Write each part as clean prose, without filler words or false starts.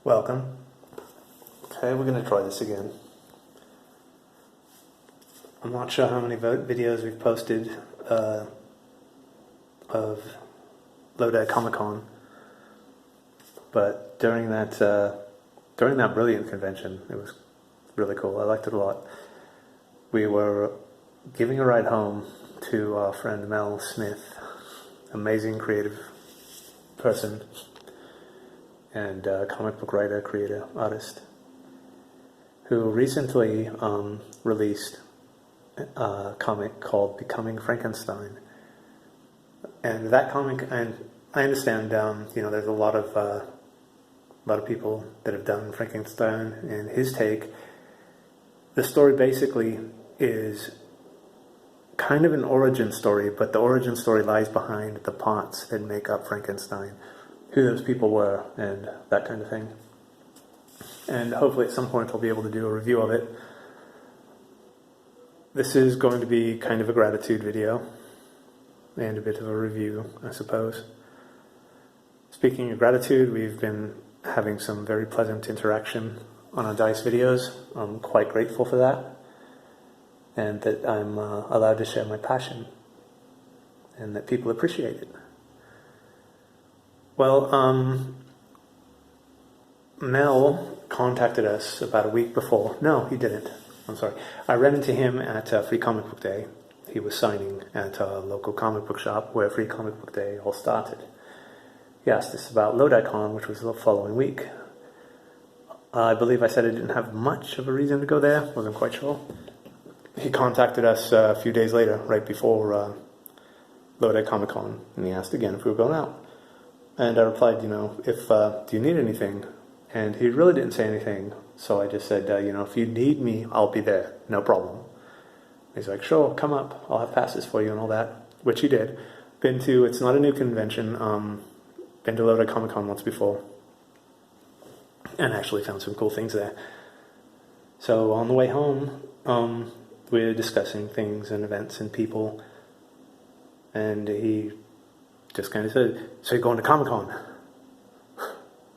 Welcome. Okay, we're going to try this again. I'm not sure how many videos we've posted of Lodi Comic Con, but during that Brilliant convention, it was really cool. I liked it a lot. We were giving a ride home to our friend Mel Smith, amazing creative person and comic book writer, creator, artist, who recently released a comic called Becoming Frankenstein. And that comic, and I understand, there's a lot of people that have done Frankenstein, and his take. The story basically is kind of an origin story, but the origin story lies behind the parts that make up Frankenstein, who those people were, and that kind of thing. And hopefully at some point I'll be able to do a review of it. This is going to be kind of a gratitude video, and a bit of a review, I suppose. Speaking of gratitude, we've been having some very pleasant interaction on our DICE videos. I'm quite grateful for that, and that I'm allowed to share my passion, and that people appreciate it. Well, Mel contacted us about a week before. No, he didn't. I'm sorry. I ran into him at Free Comic Book Day. He was signing at a local comic book shop where Free Comic Book Day all started. He asked us about LodiCon, which was the following week. I believe I said I didn't have much of a reason to go there. Wasn't quite sure. He contacted us a few days later, right before Lodi Comic Con, and he asked again if we were going out. And I replied, if do you need anything? And he really didn't say anything, so I just said, if you need me, I'll be there, no problem. He's like, sure, come up, I'll have passes for you and all that, which he did. It's not a new convention, been to Lodi Comic Con once before, and actually found some cool things there. So on the way home, we're discussing things and events and people, and he just kind of said, so you're going to Comic Con?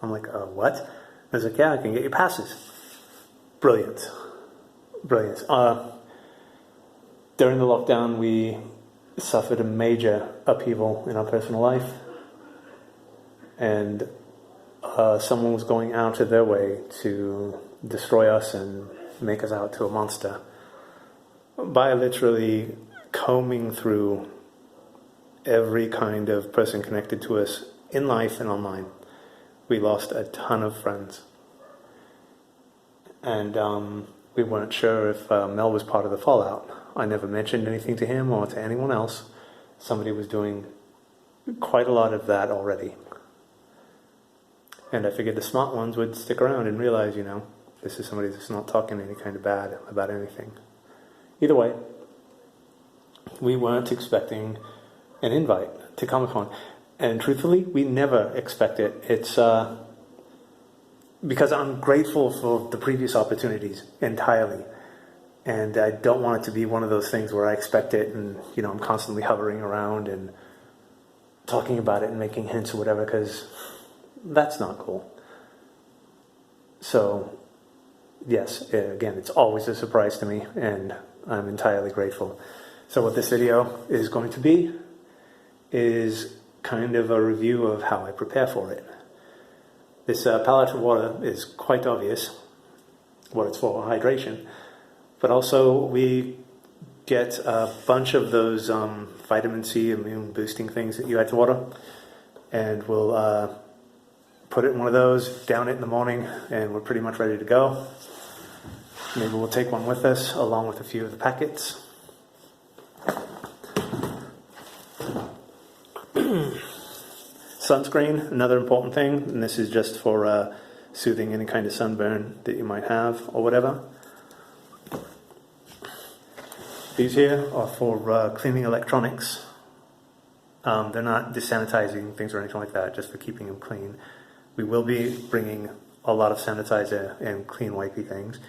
I'm like, what? I was like, yeah, I can get you passes. Brilliant. Brilliant. During the lockdown, we suffered a major upheaval in our personal life, and someone was going out of their way to destroy us and make us out to a monster by literally combing through every kind of person connected to us in life and online. We lost a ton of friends. And we weren't sure if Mel was part of the fallout. I never mentioned anything to him or to anyone else. Somebody was doing quite a lot of that already. And I figured the smart ones would stick around and realize, this is somebody that's not talking any kind of bad about anything. Either way, we weren't expecting an invite to Comic-Con. And truthfully, we never expect it. It's because I'm grateful for the previous opportunities entirely. And I don't want it to be one of those things where I expect it and, I'm constantly hovering around and talking about it and making hints or whatever, because that's not cool. So, yes, again, it's always a surprise to me, and I'm entirely grateful. So what this video is going to be is kind of a review of how I prepare for it. This palette of water is quite obvious what it's for, hydration. But also we get a bunch of those vitamin C immune boosting things that you add to water, and we'll put it in one of those, down it in the morning, and we're pretty much ready to go. Maybe we'll take one with us along with a few of the packets. Sunscreen, another important thing, and this is just for soothing any kind of sunburn that you might have or whatever. These here are for cleaning electronics. They're not desanitizing things or anything like that, just for keeping them clean. We will be bringing a lot of sanitizer and clean wipey things.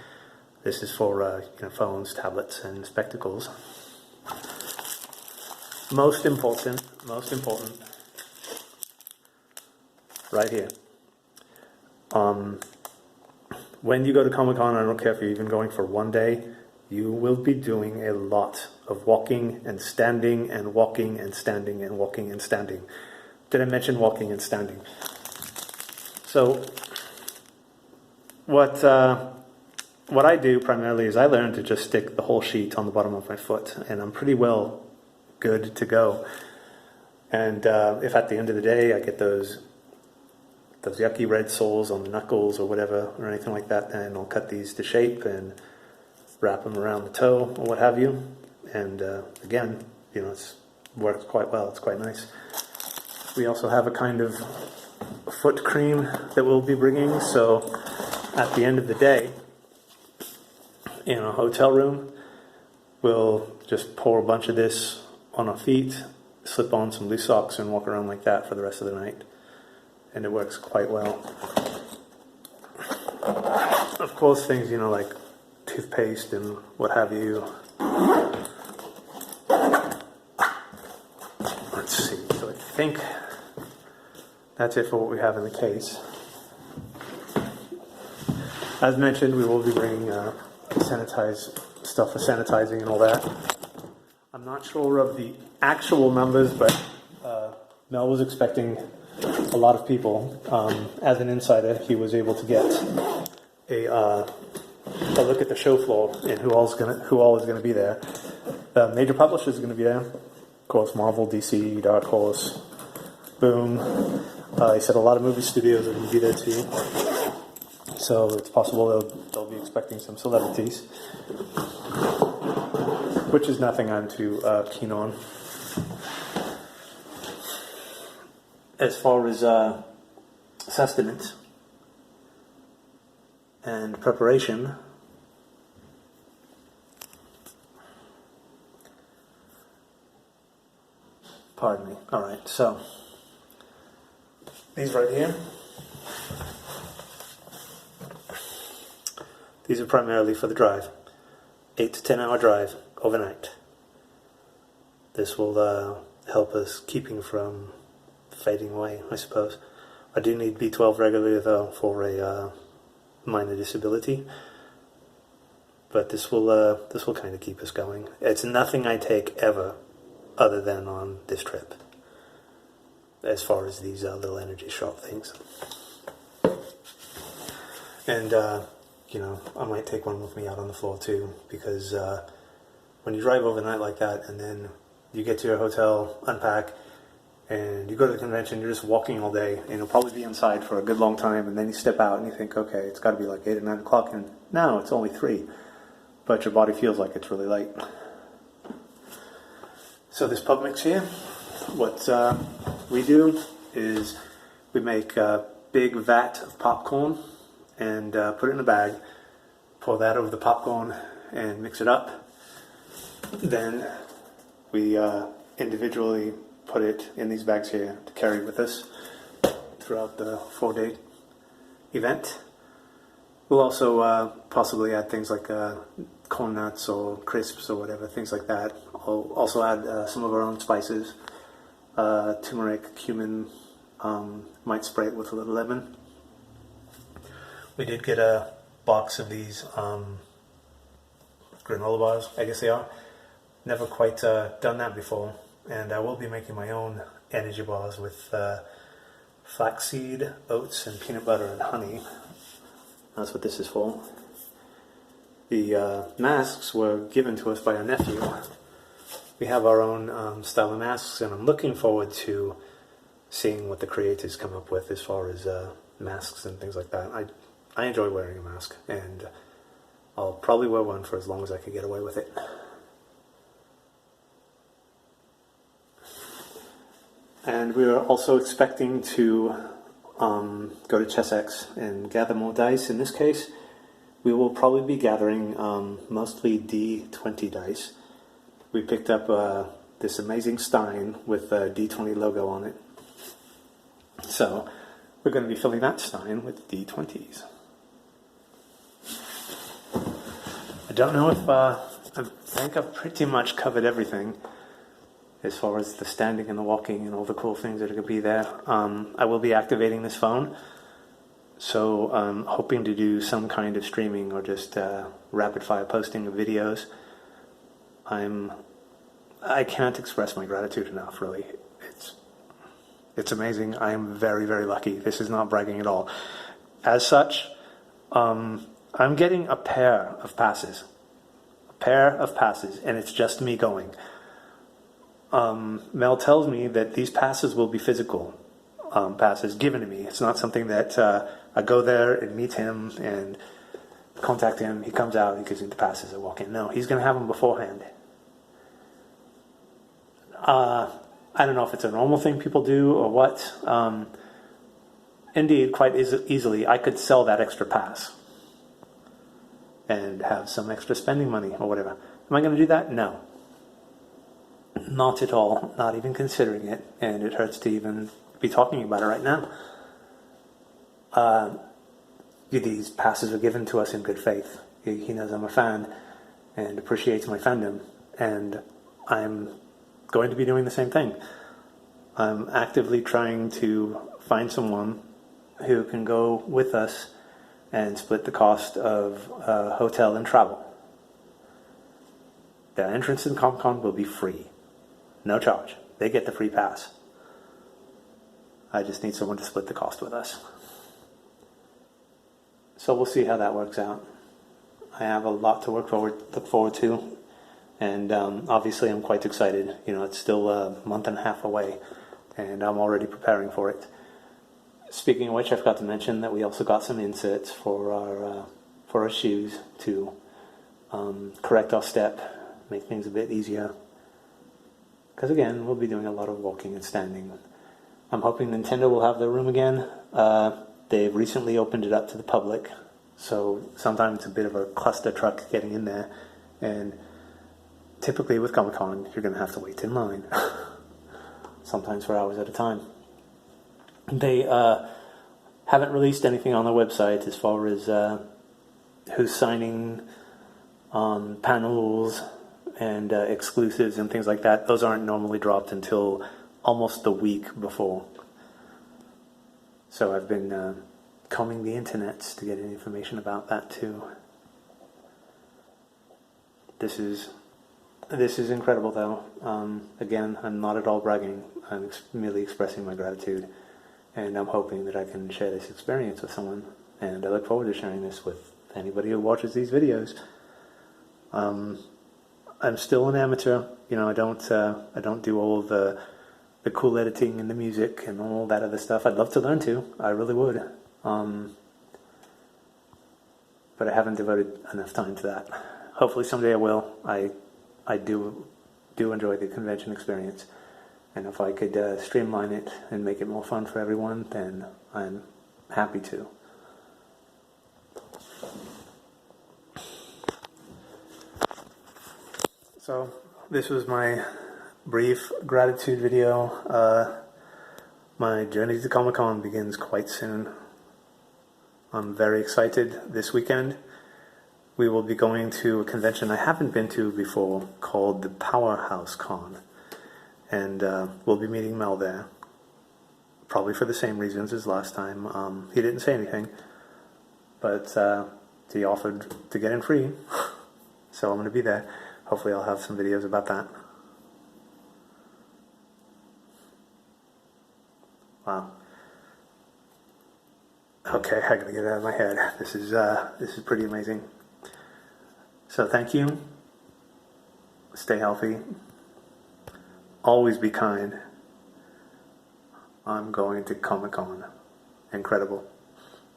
This is for phones, tablets, and spectacles. Most important, right here, When you go to Comic-Con, I don't care if you're even going for one day, you will be doing a lot of walking and standing and walking and standing and walking and standing. Did I mention walking and standing? So what I do primarily is I learn to just stick the whole sheet on the bottom of my foot, and I'm pretty well good to go. And if at the end of the day I get those yucky red soles on the knuckles or whatever or anything like that, then I'll cut these to shape and wrap them around the toe or what have you. And again, it's works quite well. It's quite nice. We also have a kind of foot cream that we'll be bringing. So at the end of the day, in a hotel room, we'll just pour a bunch of this on our feet, slip on some loose socks, and walk around like that for the rest of the night. And it works quite well. Of course, things, like toothpaste and what have you. Let's see. So I think that's it for what we have in the case. As mentioned, we will be bringing stuff for sanitizing and all that. I'm not sure of the actual numbers, but Mel was expecting a lot of people. As an insider, he was able to get a look at the show floor and who all is going to be there. The major publishers are going to be there. Of course, Marvel, DC, Dark Horse, Boom. He said a lot of movie studios are going to be there too. So it's possible they'll be expecting some celebrities, which is nothing I'm too keen on. As far as sustenance and preparation, pardon me. All right, so these right here, these are primarily for the drive, 8 to 10 hour drive overnight. This will help us keeping from fading away, I suppose. I do need B12 regularly though for a minor disability, but this will kind of keep us going. It's nothing I take ever other than on this trip, as far as these little energy shot things. And I might take one with me out on the floor too, because when you drive overnight like that and then you get to your hotel, unpack, and you go to the convention, you're just walking all day, and you'll probably be inside for a good long time, and then you step out and you think, okay, it's got to be like 8 or 9 o'clock, and no, it's only 3. But your body feels like it's really late. So this pub mix here, what we do is we make a big vat of popcorn and put it in a bag, pour that over the popcorn and mix it up. Then we individually put it in these bags here to carry with us throughout the 4-day event. We'll also possibly add things like corn nuts or crisps or whatever, things like that. I'll also add some of our own spices, turmeric, cumin, might spray it with a little lemon. We did get a box of these granola bars, I guess they are. Never quite done that before. And I will be making my own energy bars with flaxseed, oats, and peanut butter and honey. That's what this is for. The masks were given to us by our nephew. We have our own style of masks, and I'm looking forward to seeing what the creators come up with as far as masks and things like that. I enjoy wearing a mask, and I'll probably wear one for as long as I can get away with it. And we are also expecting to go to ChessX and gather more dice. In this case, we will probably be gathering mostly D20 dice. We picked up this amazing Stein with a D20 logo on it. So we're going to be filling that Stein with D20s. I don't know if I think I've pretty much covered everything as far as the standing and the walking and all the cool things that are going to be there. I will be activating this phone So I'm hoping to do some kind of streaming or just rapid fire posting of videos. I can't express my gratitude enough, really. It's amazing. I am very, very lucky. This is not bragging at all. As such, I'm getting a pair of passes. And it's just me going. Mel tells me that these passes will be physical passes given to me. It's not something that I go there and meet him and contact him. He comes out, he gives me the passes, I walk in. No, he's going to have them beforehand. I don't know if it's a normal thing people do or what. Indeed, quite easily, I could sell that extra pass and have some extra spending money or whatever. Am I going to do that? No. Not at all. Not even considering it. And it hurts to even be talking about it right now. These passes are given to us in good faith. He knows I'm a fan and appreciates my fandom. And I'm going to be doing the same thing. I'm actively trying to find someone who can go with us and split the cost of hotel and travel. The entrance in Comic-Con will be free. No charge. They get the free pass. I just need someone to split the cost with us. So we'll see how that works out. I have a lot to look forward to. And obviously I'm quite excited. It's still a month and a half away. And I'm already preparing for it. Speaking of which, I forgot to mention that we also got some inserts for our shoes to correct our step, make things a bit easier. Because again, we'll be doing a lot of walking and standing. I'm hoping Nintendo will have their room again. They've recently opened it up to the public, so sometimes it's a bit of a cluster truck getting in there. And typically with Comic-Con, you're going to have to wait in line, sometimes for hours at a time. They haven't released anything on their website as far as who's signing panels and exclusives and things like that. Those aren't normally dropped until almost the week before. So I've been combing the internets to get any information about that too. This is incredible though. Again, I'm not at all bragging. I'm merely expressing my gratitude. And I'm hoping that I can share this experience with someone. And I look forward to sharing this with anybody who watches these videos. I'm still an amateur. I don't do all the cool editing and the music and all that other stuff. I'd love to learn to. I really would. But I haven't devoted enough time to that. Hopefully someday I will. I do enjoy the convention experience. And if I could streamline it and make it more fun for everyone, then I'm happy to. So this was my brief gratitude video. My journey to Comic-Con begins quite soon. I'm very excited this weekend. We will be going to a convention I haven't been to before called the Powerhouse Con. And we'll be meeting Mel there, probably for the same reasons as last time. He didn't say anything, but he offered to get in free, so I'm going to be there. Hopefully I'll have some videos about that. Wow. Okay, I gotta get it out of my head. This is pretty amazing. So thank you. Stay healthy. Always be kind. I'm going to Comic-Con. Incredible.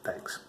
Thanks.